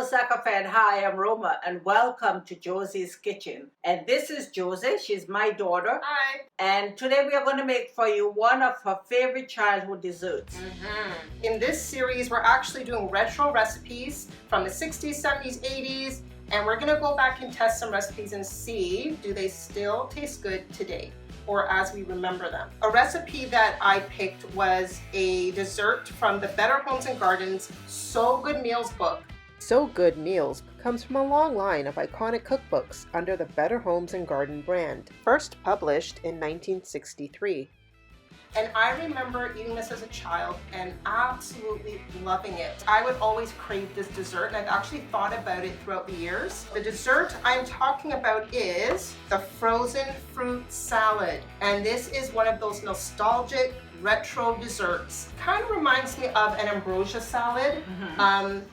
Sakafed. Hi, I'm Roma, and welcome to Josie's Kitchen. And this is Josie. She's my daughter. Hi. And today we are going to make for you one of her favorite childhood desserts. In this series, we're actually doing retro recipes from the 60s, 70s, 80s, and we're going to go back and test some recipes and see, do they still taste good today, or as we remember them. A recipe that I picked was a dessert from the Better Homes and Gardens So Good Meals book. So Good Meals comes from a long line of iconic cookbooks under the Better Homes and Garden brand, first published in 1963. And I remember eating this as a child and absolutely loving it. I would always crave this dessert, and I've actually thought about it throughout the years. The dessert I'm talking about is the frozen fruit salad. And this is one of those nostalgic retro desserts. Kind of reminds me of an ambrosia salad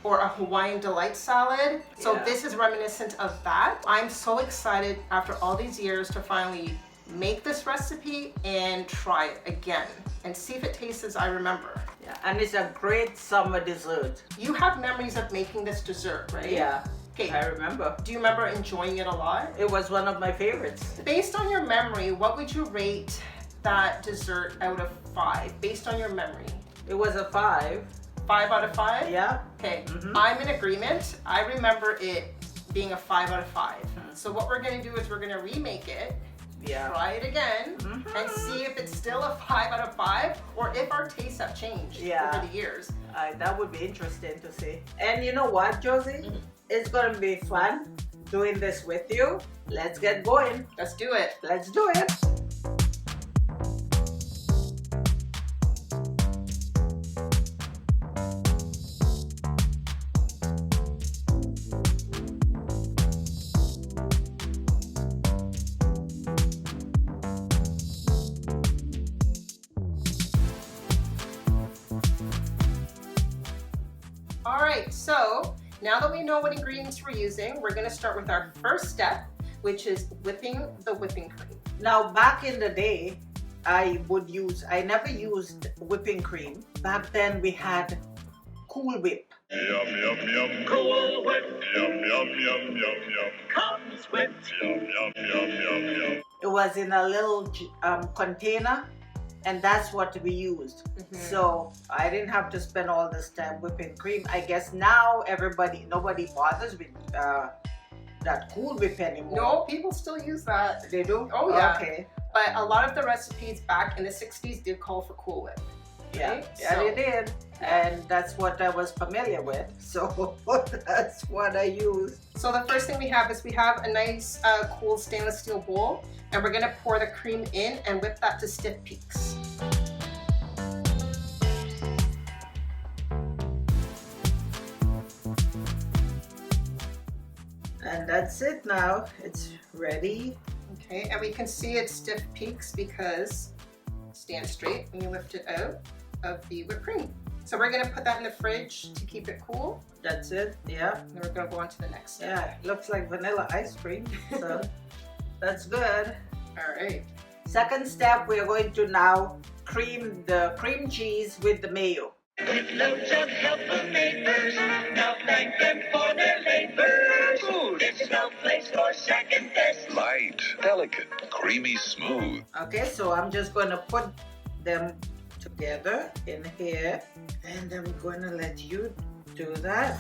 or a Hawaiian delight salad. So this is reminiscent of that. I'm so excited after all these years to finally make this recipe and try it again and see if it tastes as I remember. Yeah, and it's a great summer dessert. You have memories of making this dessert, right? Yeah, okay. I remember. Do you remember enjoying it a lot? It was one of my favorites. Based on your memory, what would you rate that dessert out of 5? Based on your memory. It was a 5. 5 out of 5? Yeah. Okay, I'm in agreement. I remember it being a 5 out of 5. So what we're gonna do is we're gonna remake it, try it again, and see if it's still a 5 out of 5 or if our tastes have changed over the years. That would be interesting to see. And you know what, Josie? It's going to be fun doing this with you. Let's get going. Let's do it. Let's do it. Alright, so now that we know what ingredients we're using, we're going to start with our first step, which is whipping the whipping cream. Now, back in the day, I never used whipping cream. Back then we had Cool Whip. Yum, yum, yum. Cool Whip. Yum, yum, yum, yum, yum. Comes whipped. Yum, yum, yum, yum, yum. It was in a little container, and that's what we used. So I didn't have to spend all this time whipping cream. I guess now nobody bothers with that Cool Whip anymore. No, people still use that. They do? Oh yeah. Okay. But a lot of the recipes back in the 60s did call for Cool Whip. Yeah, they did. And that's what I was familiar with. So that's what I used. So the first thing we have is we have a nice cool stainless steel bowl, and we're gonna pour the cream in and whip that to stiff peaks. And that's it now. It's ready. Okay, and we can see it's stiff peaks because it stands straight when you lift it out of the whipped cream. So we're gonna put that in the fridge to keep it cool. That's it, yeah. And then we're gonna go on to the next step. Yeah, it looks like vanilla ice cream. So that's good. All right. Second step, we are going to now cream the cream cheese with the mayo. With loads of helpful neighbors, now thank them for their labor. Food, it's no place for second best. Light, delicate, creamy, smooth. Okay, so I'm just going to put them together in here, and then we're going to let you do that.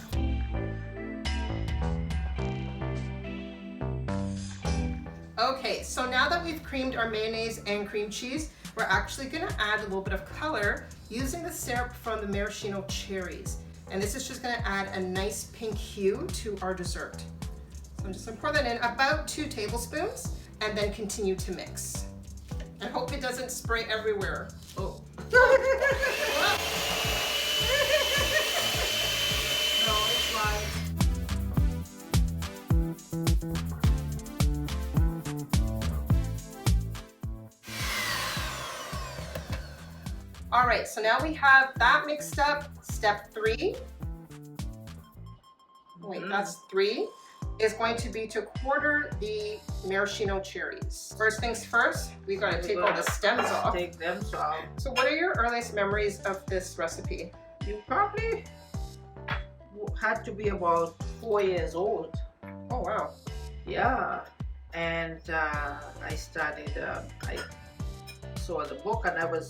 Okay, so now that we've creamed our mayonnaise and cream cheese, we're actually gonna add a little bit of color using the syrup from the maraschino cherries. And this is just gonna add a nice pink hue to our dessert. So I'm just gonna pour that in about 2 tablespoons and then continue to mix. And hope it doesn't spray everywhere. Oh. No, it's fine. All right, so now we have that mixed up. Step 3. Wait, that's 3. Is going to be to quarter the maraschino cherries. First things first, we gotta take all the stems off. Take them off. So what are your earliest memories of this recipe? You probably had to be about 4 years old. Oh wow. Yeah, and I started. I saw the book, and I was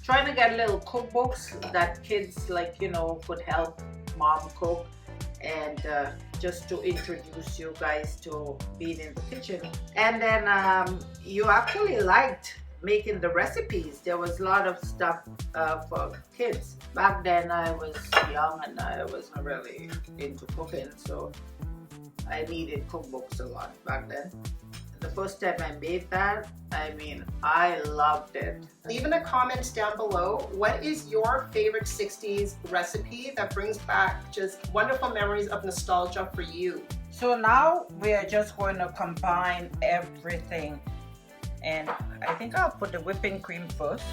trying to get little cookbooks that kids, like, you know, could help mom cook, and just to introduce you guys to being in the kitchen. And then you actually liked making the recipes. There was a lot of stuff for kids. Back then I was young and I wasn't really into cooking, so I needed cookbooks a lot back then. The first time I made that, I mean, I loved it. Leave in the comments down below, what is your favorite 60s recipe that brings back just wonderful memories of nostalgia for you? So now we are just going to combine everything. And I think I'll put the whipping cream first.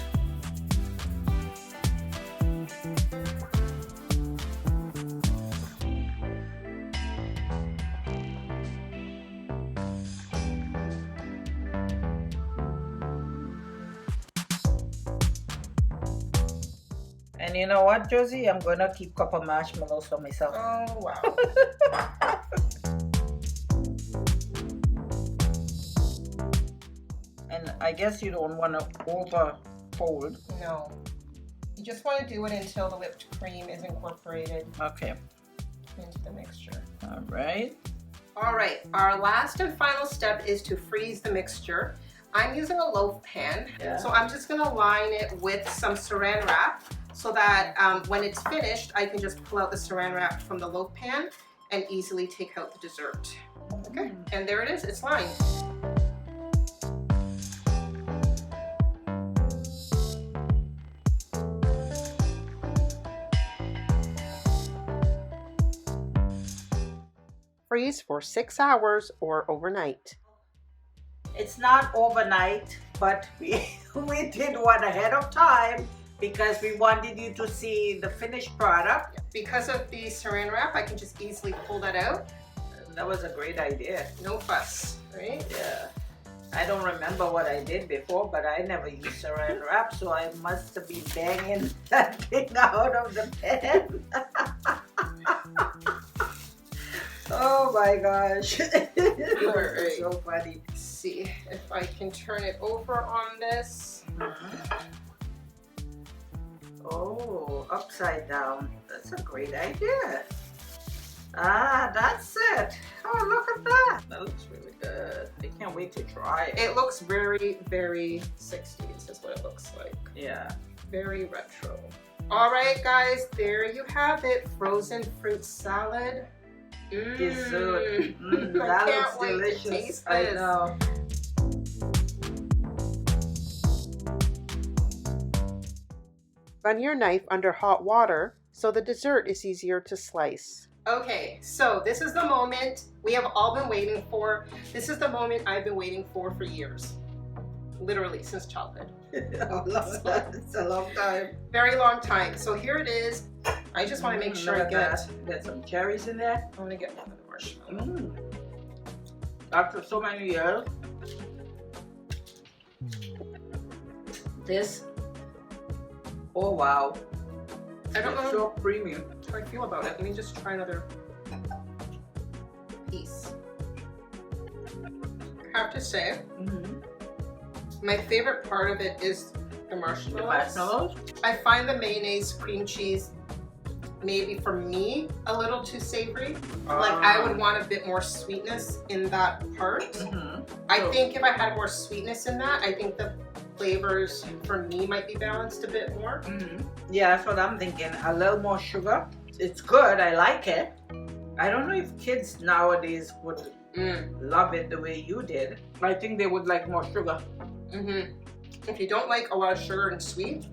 And you know what, Josie? I'm going to keep a couple marshmallows for myself. Oh, wow. And I guess you don't want to over fold. No. You just want to do it until the whipped cream is incorporated Okay. into the mixture. All right. All right, our last and final step is to freeze the mixture. I'm using a loaf pan, Yeah. so I'm just gonna line it with some saran wrap so that when it's finished, I can just pull out the saran wrap from the loaf pan and easily take out the dessert. Okay, and there it is, it's lined. Freeze for 6 hours or overnight. It's not overnight, but we did one ahead of time because we wanted you to see the finished product. Because of the saran wrap, I can just easily pull that out. That was a great idea. No fuss, right? Yeah. I don't remember what I did before, but I never used saran wrap, so I must have been banging that thing out of the pan. Oh my gosh. Alright. So funny. Let's see if I can turn it over on this. Oh, upside down. That's a great idea. Ah, that's it. Oh, look at that. That looks really good. I can't wait to try it. It looks very, very 60s is what it looks like. Yeah. Very retro. All right, guys, there you have it. Frozen fruit salad. Dessert. I That can't looks wait to delicious. taste I this. know. Run your knife under hot water so the dessert is easier to slice. Okay, so this is the moment we have all been waiting for. This is the moment I've been waiting for years. Literally, since childhood. It's a long time. Very long time. So here it is. I just want to make sure I get... Get some cherries in there. I'm going to get one of the marshmallows. After so many years, this, oh wow, I don't it's know so premium. how I feel about it. Let me just try another piece. I have to say, my favorite part of it is the marshmallows. The marshmallows? I find the mayonnaise cream cheese maybe for me a little too savory. Like I would want a bit more sweetness in that part. I think if I had more sweetness in that, I think the flavors for me might be balanced a bit more. Yeah, that's what I'm thinking. A little more sugar. It's good. I like it. I don't know if kids nowadays would love it the way you did. I think they would like more sugar. If you don't like a lot of sugar and sweet,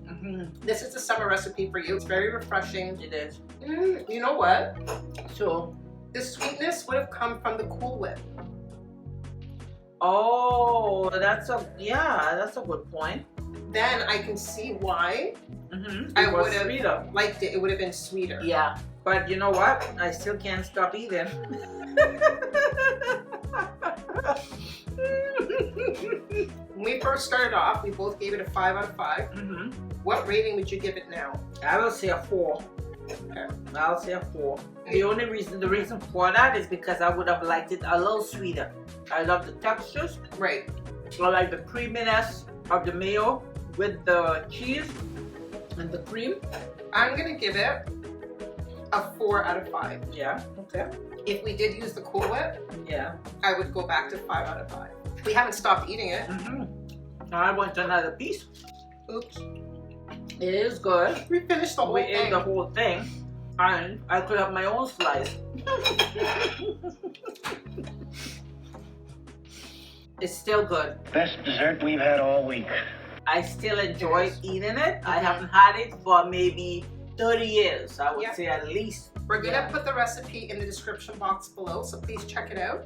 this is the summer recipe for you. It's very refreshing. It is. You know what? So, The sweetness would have come from the Cool Whip. oh, that's a good point. Then I can see why I I would would have sweeter. liked it. It would have been sweeter. Yeah, but you know what? I still can't stop eating. When we first started off, we both gave it a 5 out of 5. What rating would you give it now? I will say a 4. Okay. I'll say a 4. The reason for that is because I would have liked it a little sweeter. I love the textures. Right. I like the creaminess of the mayo with the cheese and the cream. I'm gonna give it a 4 out of 5. Yeah, okay. If we did use the Cool Whip, Yeah. I would go back to 5 out of 5. We haven't stopped eating it. I want another piece. Oops. It is good. We finished the whole We thing. ate the whole thing. And I could have my own slice. It's still good. Best dessert we've had all week. I still enjoy eating it. I haven't had it for maybe 30 years. I would Yeah. say at least. We're gonna put the recipe in the description box below, so please check it out.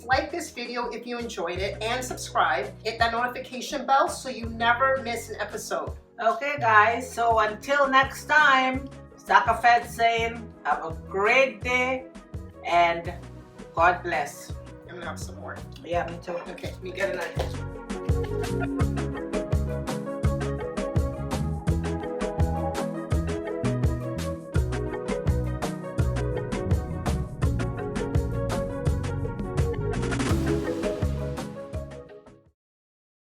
Like this video if you enjoyed it, and subscribe. Hit that notification bell so you never miss an episode. Okay, guys. So until next time, Sakafete saying, have a great day and God bless. I'm gonna have some more. Yeah, me too. Okay, me get a knife.